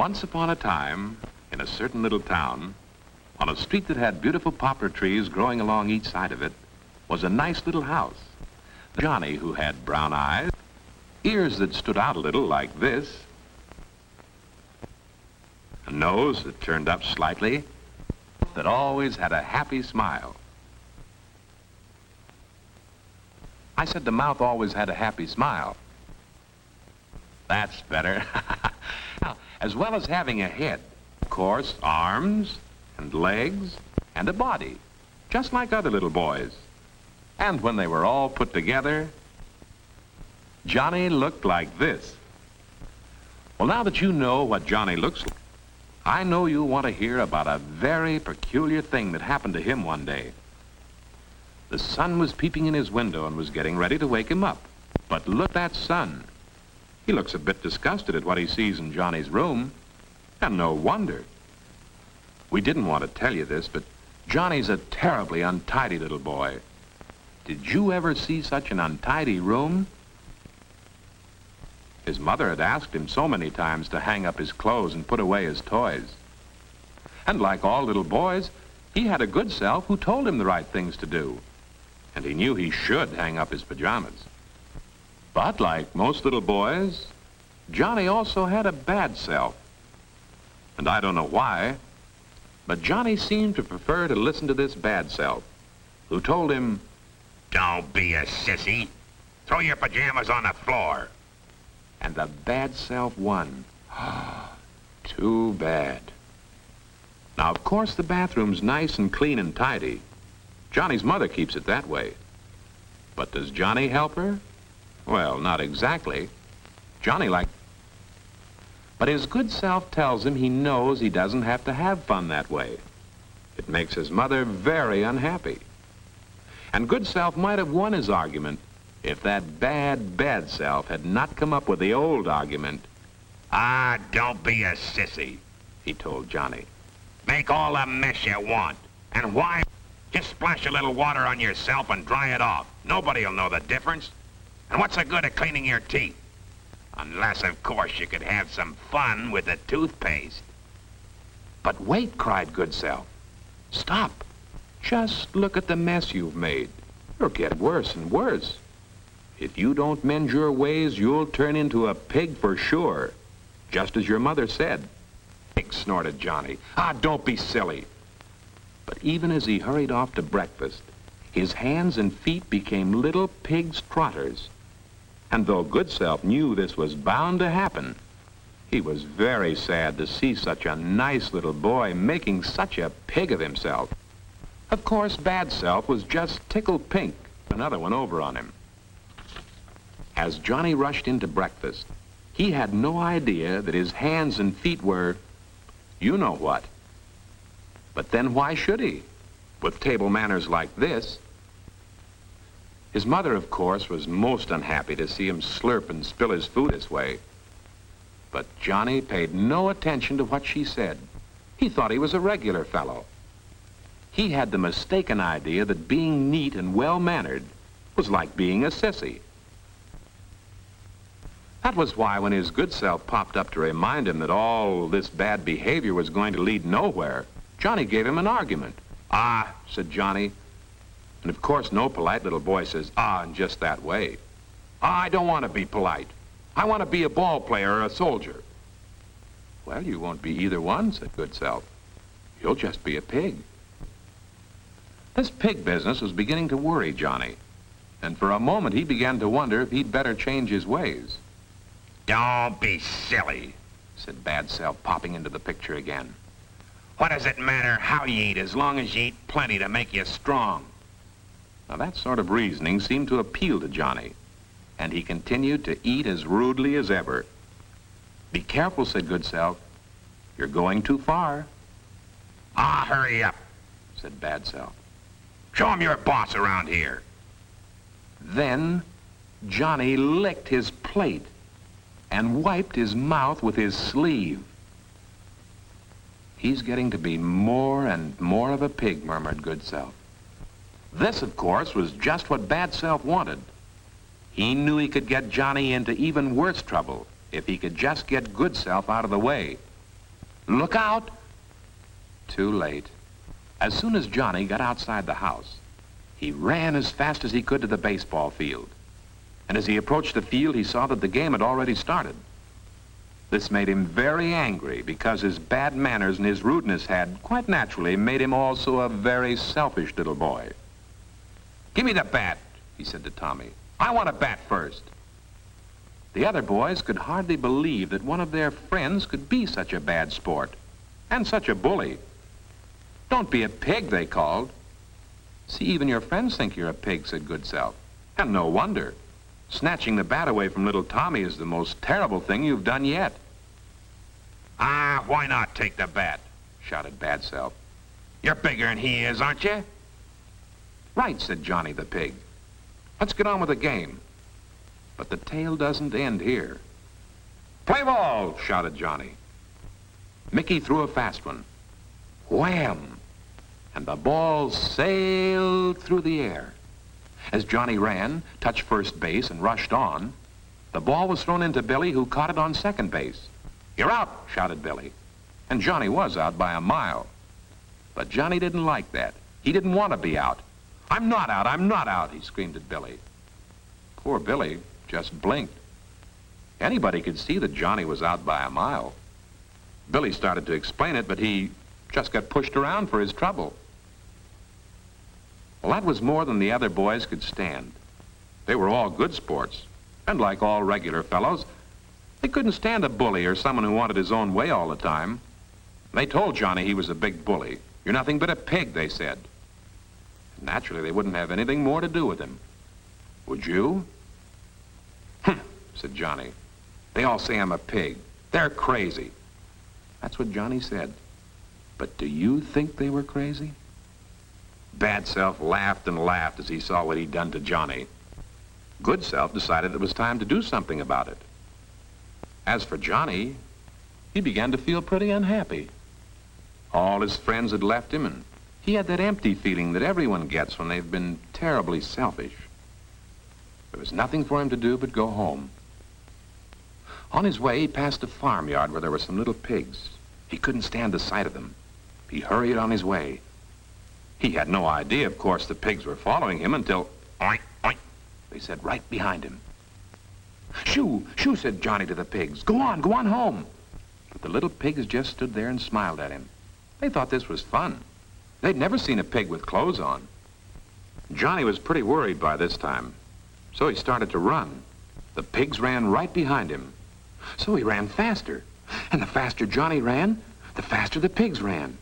Once upon a time, in a certain little town, on a street that had beautiful poplar trees growing along each side of it, was a nice little house. Johnny, who had brown eyes, ears that stood out a little like this, a nose that turned up slightly, that always had a happy smile. I said the mouth always had a happy smile. That's better. Now, as well as having a head, of course, arms and legs and a body, just like other little boys. And when they were all put together, Johnny looked like this. Well, now that you know what Johnny looks like, I know you want to hear about a very peculiar thing that happened to him one day. The sun was peeping in his window and was getting ready to wake him up. But look at that sun. He looks a bit disgusted at what he sees in Johnny's room. And no wonder. We didn't want to tell you this, but Johnny's a terribly untidy little boy. Did you ever see such an untidy room? His mother had asked him so many times to hang up his clothes and put away his toys. And like all little boys, he had a good self who told him the right things to do. And he knew he should hang up his pajamas. But like most little boys, Johnny also had a bad self. And I don't know why, but Johnny seemed to prefer to listen to this bad self, who told him, "Don't be a sissy. Throw your pajamas on the floor." And the bad self won. Too bad. Now, of course, the bathroom's nice and clean and tidy. Johnny's mother keeps it that way. But does Johnny help her? Well, not exactly. But his good self tells him he knows he doesn't have to have fun that way. It makes his mother very unhappy. And good self might have won his argument if that bad self had not come up with the old argument. "Ah, don't be a sissy," he told Johnny. "Make all the mess you want. And why? Just splash a little water on yourself and dry it off. Nobody'll know the difference. And what's the good of cleaning your teeth? Unless, of course, you could have some fun with the toothpaste." But wait, cried good self. Stop. Just look at the mess you've made. You'll get worse and worse. If you don't mend your ways, you'll turn into a pig for sure, just as your mother said. "Pig," snorted Johnny. "Ah, don't be silly." But even as he hurried off to breakfast, his hands and feet became little pig's trotters. And though good self knew this was bound to happen, he was very sad to see such a nice little boy making such a pig of himself. Of course, bad self was just tickled pink, another one over on him. As Johnny rushed into breakfast, he had no idea that his hands and feet were, you know what. But then why should he, with table manners like this? His mother, of course, was most unhappy to see him slurp and spill his food this way. But Johnny paid no attention to what she said. He thought he was a regular fellow. He had the mistaken idea that being neat and well-mannered was like being a sissy. That was why when his good self popped up to remind him that all this bad behavior was going to lead nowhere, Johnny gave him an argument. "Ah," said Johnny. And of course no polite little boy says "ah" in just that way. "Ah, I don't want to be polite. I want to be a ball player or a soldier." "Well, you won't be either one," said good self. "You'll just be a pig." This pig business was beginning to worry Johnny, and for a moment he began to wonder if he'd better change his ways. "Don't be silly," said bad self, popping into the picture again. "What does it matter how you eat as long as you eat plenty to make you strong?" Now that sort of reasoning seemed to appeal to Johnny, and he continued to eat as rudely as ever. "Be careful," said good self. "You're going too far." "Ah, hurry up," said bad self. "Show him you're boss around here." Then Johnny licked his plate and wiped his mouth with his sleeve. "He's getting to be more and more of a pig," murmured good self. This, of course, was just what bad self wanted. He knew he could get Johnny into even worse trouble if he could just get good self out of the way. Look out! Too late. As soon as Johnny got outside the house, he ran as fast as he could to the baseball field. And as he approached the field, he saw that the game had already started. This made him very angry because his bad manners and his rudeness had, quite naturally, made him also a very selfish little boy. "Give me the bat," he said to Tommy. "I want to bat first." The other boys could hardly believe that one of their friends could be such a bad sport and such a bully. "Don't be a pig," they called. "See, even your friends think you're a pig," said GOODSELF. "And no wonder. Snatching the bat away from little Tommy is the most terrible thing you've done yet." "Ah, why not take the bat?" shouted BADSELF. "You're bigger than he is, aren't you?" "Right," said Johnny the pig. "Let's get on with the game." But the tale doesn't end here. "Play ball!" shouted Johnny. Mickey threw a fast one. Wham! And the ball sailed through the air. As Johnny ran, touched first base, and rushed on, the ball was thrown into Billy, who caught it on second base. "You're out!" shouted Billy. And Johnny was out by a mile. But Johnny didn't like that. He didn't want to be out. "I'm not out! I'm not out!" he screamed at Billy. Poor Billy just blinked. Anybody could see that Johnny was out by a mile. Billy started to explain it, but he just got pushed around for his trouble. Well, that was more than the other boys could stand. They were all good sports, and like all regular fellows, they couldn't stand a bully or someone who wanted his own way all the time. They told Johnny he was a big bully. "You're nothing but a pig," they said. Naturally, they wouldn't have anything more to do with him. Would you? "Humph," said Johnny. "They all say I'm a pig. They're crazy." That's what Johnny said. But do you think they were crazy? BADSELF laughed and laughed as he saw what he'd done to Johnny. GOODSELF decided it was time to do something about it. As for Johnny, he began to feel pretty unhappy. All his friends had left him, and he had that empty feeling that everyone gets when they've been terribly selfish. There was nothing for him to do but go home. On his way, he passed a farmyard where there were some little pigs. He couldn't stand the sight of them. He hurried on his way. He had no idea, of course, the pigs were following him until, "Oink, oink," they said right behind him. "Shoo, shoo," said Johnny to the pigs. Go on home." But the little pigs just stood there and smiled at him. They thought this was fun. They'd never seen a pig with clothes on. Johnny was pretty worried by this time, so he started to run. The pigs ran right behind him. So he ran faster. And the faster Johnny ran, the faster the pigs ran.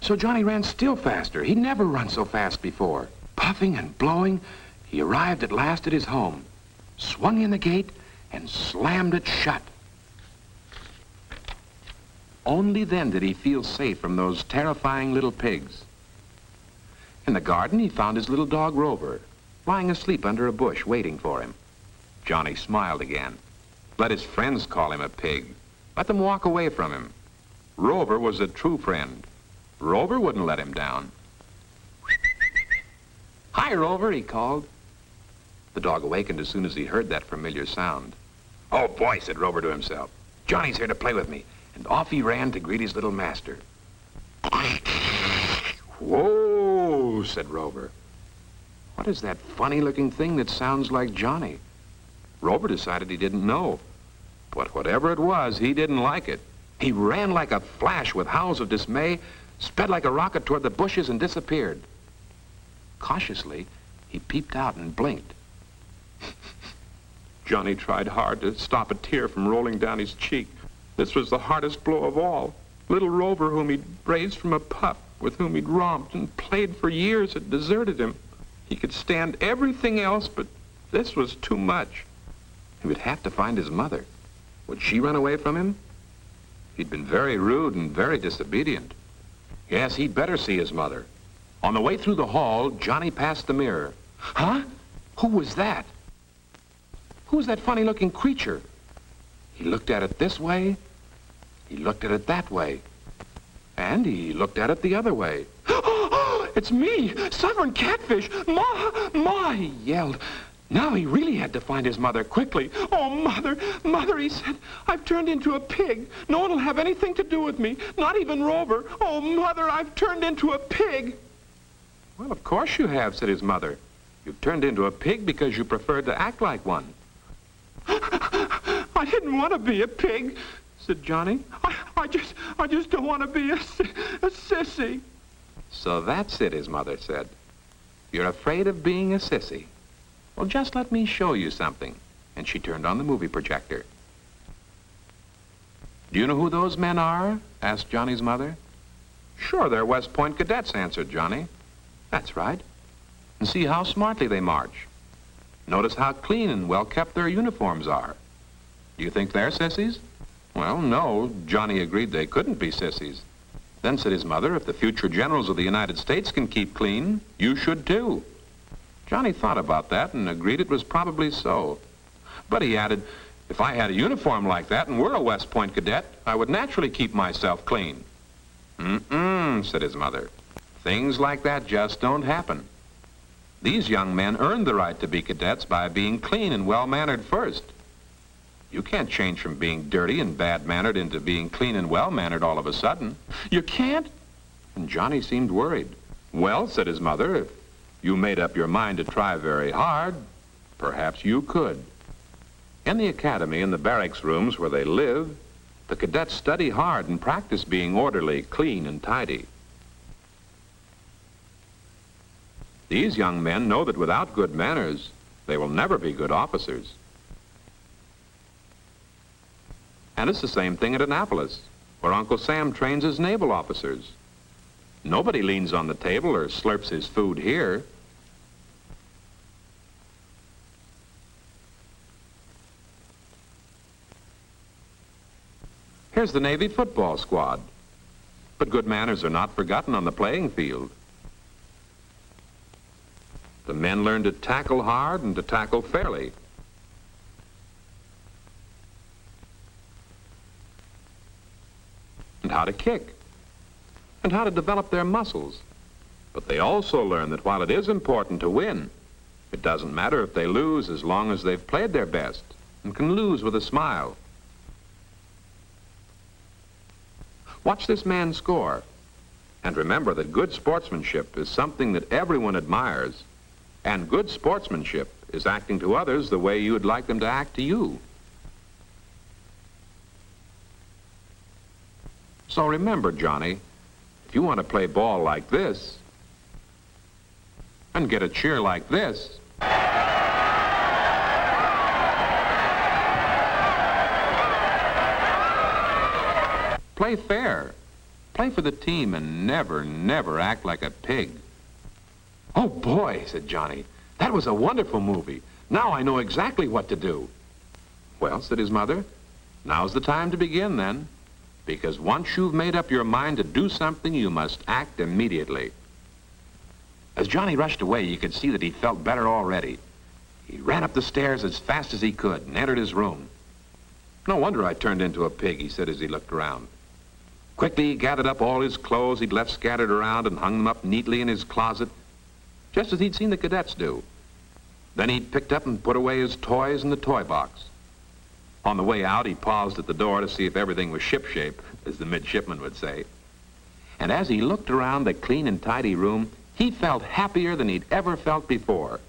So Johnny ran still faster. He'd never run so fast before. Puffing and blowing, he arrived at last at his home, swung in the gate, and slammed it shut. Only then did he feel safe from those terrifying little pigs. In the garden, he found his little dog Rover, lying asleep under a bush, waiting for him. Johnny smiled again. Let his friends call him a pig. Let them walk away from him. Rover was a true friend. Rover wouldn't let him down. "Hi, Rover," he called. The dog awakened as soon as he heard that familiar sound. "Oh, boy," said Rover to himself. "Johnny's here to play with me." And off he ran to greet his little master. "Whoa," said Rover. "What is that funny-looking thing that sounds like Johnny?" Rover decided he didn't know. But whatever it was, he didn't like it. He ran like a flash with howls of dismay, sped like a rocket toward the bushes, and disappeared. Cautiously, he peeped out and blinked. Johnny tried hard to stop a tear from rolling down his cheek. This was the hardest blow of all. Little Rover, whom he'd raised from a pup, with whom he'd romped and played for years, had deserted him. He could stand everything else, but this was too much. He would have to find his mother. Would she run away from him? He'd been very rude and very disobedient. Yes, he'd better see his mother. On the way through the hall, Johnny passed the mirror. Huh? Who was that? Who was that funny-looking creature? He looked at it this way. He looked at it that way. And he looked at it the other way. "Oh, it's me, Sovereign Catfish! Ma, he yelled. Now he really had to find his mother quickly. "Oh, Mother, Mother," he said, "I've turned into a pig. No one will have anything to do with me, not even Rover. Oh, Mother, I've turned into a pig." "Well, of course you have," said his mother. "You've turned into a pig because you preferred to act like one." "I didn't want to be a pig," said Johnny. I just don't want to be a sissy." "So that's it," his mother said. "You're afraid of being a sissy. Well, just let me show you something." And she turned on the movie projector. "Do you know who those men are?" asked Johnny's mother. "Sure, they're West Point cadets," answered Johnny. "That's right. And see how smartly they march. Notice how clean and well-kept their uniforms are. Do you think they're sissies?" "Well, no," Johnny agreed, "they couldn't be sissies." Then said his mother, "If the future generals of the United States can keep clean, you should too." Johnny thought about that and agreed it was probably so. But he added, "If I had a uniform like that and were a West Point cadet, I would naturally keep myself clean." "Mm-mm," said his mother. "Things like that just don't happen. These young men earned the right to be cadets by being clean and well-mannered first. You can't change from being dirty and bad-mannered into being clean and well-mannered all of a sudden." "You can't?" And Johnny seemed worried. "Well," said his mother, "if you made up your mind to try very hard, perhaps you could." In the academy and the barracks rooms where they live, the cadets study hard and practice being orderly, clean, and tidy. These young men know that without good manners, they will never be good officers. And it's the same thing at Annapolis, where Uncle Sam trains his naval officers. Nobody leans on the table or slurps his food here. Here's the Navy football squad. But good manners are not forgotten on the playing field. The men learn to tackle hard and to tackle fairly. And how to kick, and how to develop their muscles. But they also learn that while it is important to win, it doesn't matter if they lose as long as they've played their best and can lose with a smile. Watch this man score, and remember that good sportsmanship is something that everyone admires, and good sportsmanship is acting to others the way you would like them to act to you. So remember, Johnny, if you want to play ball like this and get a cheer like this, play fair, play for the team, and never, never act like a pig. "Oh, boy," said Johnny, "that was a wonderful movie. Now I know exactly what to do." "Well," said his mother, "now's the time to begin then. Because once you've made up your mind to do something, you must act immediately." As Johnny rushed away, you could see that he felt better already. He ran up the stairs as fast as he could and entered his room. "No wonder I turned into a pig," he said as he looked around. Quickly, he gathered up all his clothes he'd left scattered around and hung them up neatly in his closet, just as he'd seen the cadets do. Then he picked up and put away his toys in the toy box. On the way out, he paused at the door to see if everything was shipshape, as the midshipman would say. And as he looked around the clean and tidy room, he felt happier than he'd ever felt before.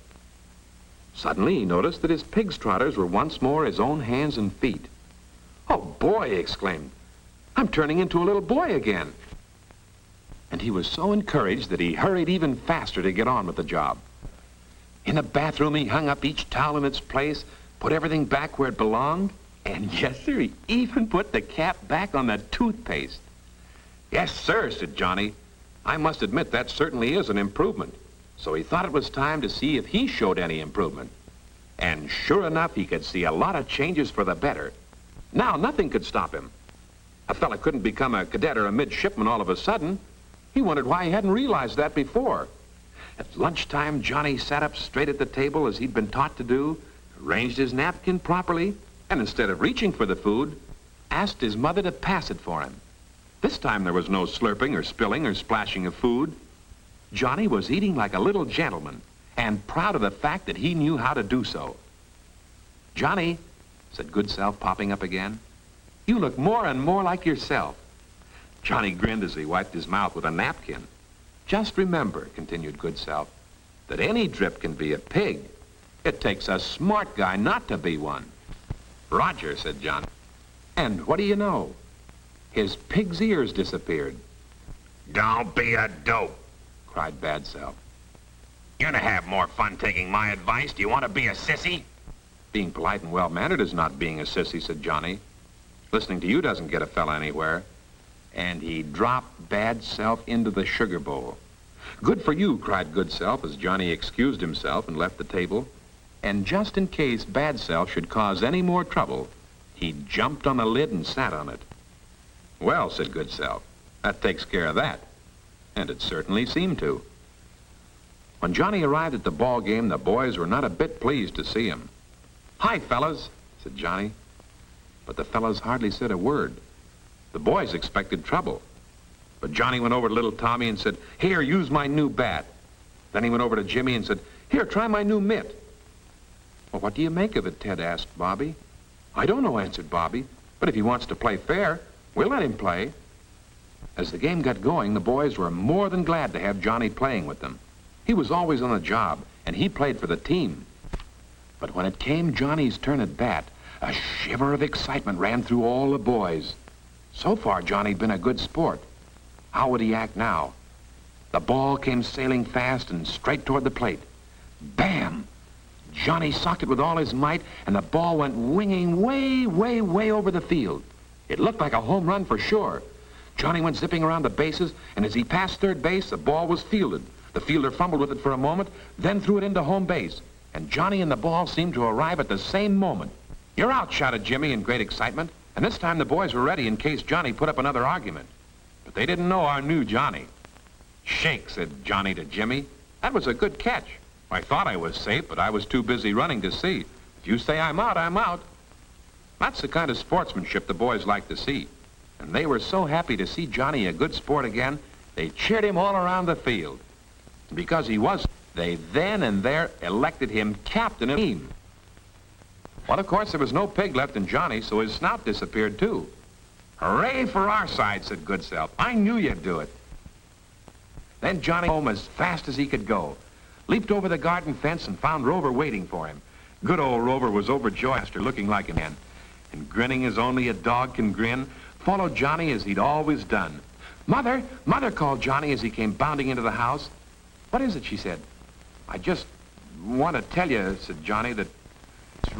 Suddenly, he noticed that his pig's trotters were once more his own hands and feet. "Oh, boy," he exclaimed, "I'm turning into a little boy again." And he was so encouraged that he hurried even faster to get on with the job. In the bathroom, he hung up each towel in its place, put everything back where it belonged, and yes, sir, he even put the cap back on the toothpaste. "Yes, sir," said Johnny. "I must admit that certainly is an improvement." So he thought it was time to see if he showed any improvement. And sure enough, he could see a lot of changes for the better. Now nothing could stop him. A fella couldn't become a cadet or a midshipman all of a sudden. He wondered why he hadn't realized that before. At lunchtime, Johnny sat up straight at the table as he'd been taught to do, arranged his napkin properly, and instead of reaching for the food, asked his mother to pass it for him. This time there was no slurping or spilling or splashing of food. Johnny was eating like a little gentleman, and proud of the fact that he knew how to do so. "Johnny," said GOODSELF, popping up again, "you look more and more like yourself." Johnny grinned as he wiped his mouth with a napkin. "Just remember," continued GOODSELF, "that any drip can be a pig. It takes a smart guy not to be one." "Roger," said Johnny. And what do you know? His pig's ears disappeared. "Don't be a dope," cried BADSELF. "You're to have more fun taking my advice. Do you want to be a sissy?" "Being polite and well-mannered is not being a sissy," said Johnny. "Listening to you doesn't get a fella anywhere." And he dropped BADSELF into the sugar bowl. "Good for you," cried GOODSELF as Johnny excused himself and left the table. And just in case BADSELF should cause any more trouble, he jumped on the lid and sat on it. "Well," said GOODSELF, "that takes care of that." And it certainly seemed to. When Johnny arrived at the ball game, the boys were not a bit pleased to see him. "Hi, fellas," said Johnny. But the fellas hardly said a word. The boys expected trouble. But Johnny went over to little Tommy and said, "Here, use my new bat." Then he went over to Jimmy and said, "Here, try my new mitt." "Well, what do you make of it?" Ted asked Bobby. "I don't know," answered Bobby. "But if he wants to play fair, we'll let him play." As the game got going, the boys were more than glad to have Johnny playing with them. He was always on the job, and he played for the team. But when it came Johnny's turn at bat, a shiver of excitement ran through all the boys. So far, Johnny'd been a good sport. How would he act now? The ball came sailing fast and straight toward the plate. Bam! Johnny socked it with all his might, and the ball went winging way, way, way over the field. It looked like a home run for sure. Johnny went zipping around the bases, and as he passed third base, the ball was fielded. The fielder fumbled with it for a moment, then threw it into home base. And Johnny and the ball seemed to arrive at the same moment. "You're out," shouted Jimmy in great excitement. And this time the boys were ready in case Johnny put up another argument. But they didn't know our new Johnny. "Shake," said Johnny to Jimmy. "That was a good catch. I thought I was safe, but I was too busy running to see. If you say I'm out, I'm out." That's the kind of sportsmanship the boys like to see. And they were so happy to see Johnny a good sport again, they cheered him all around the field. And because he was, they then and there elected him captain of the team. Well, of course, there was no pig left in Johnny, so his snout disappeared, too. "Hooray for our side," said GOODSELF. "I knew you'd do it." Then Johnny home as fast as he could go, leaped over the garden fence and found Rover waiting for him. Good old Rover was overjoyed after looking like a man, and grinning as only a dog can grin, followed Johnny as he'd always done. "Mother, Mother," called Johnny as he came bounding into the house. "What is it?" she said. "I just want to tell you," said Johnny, "that it's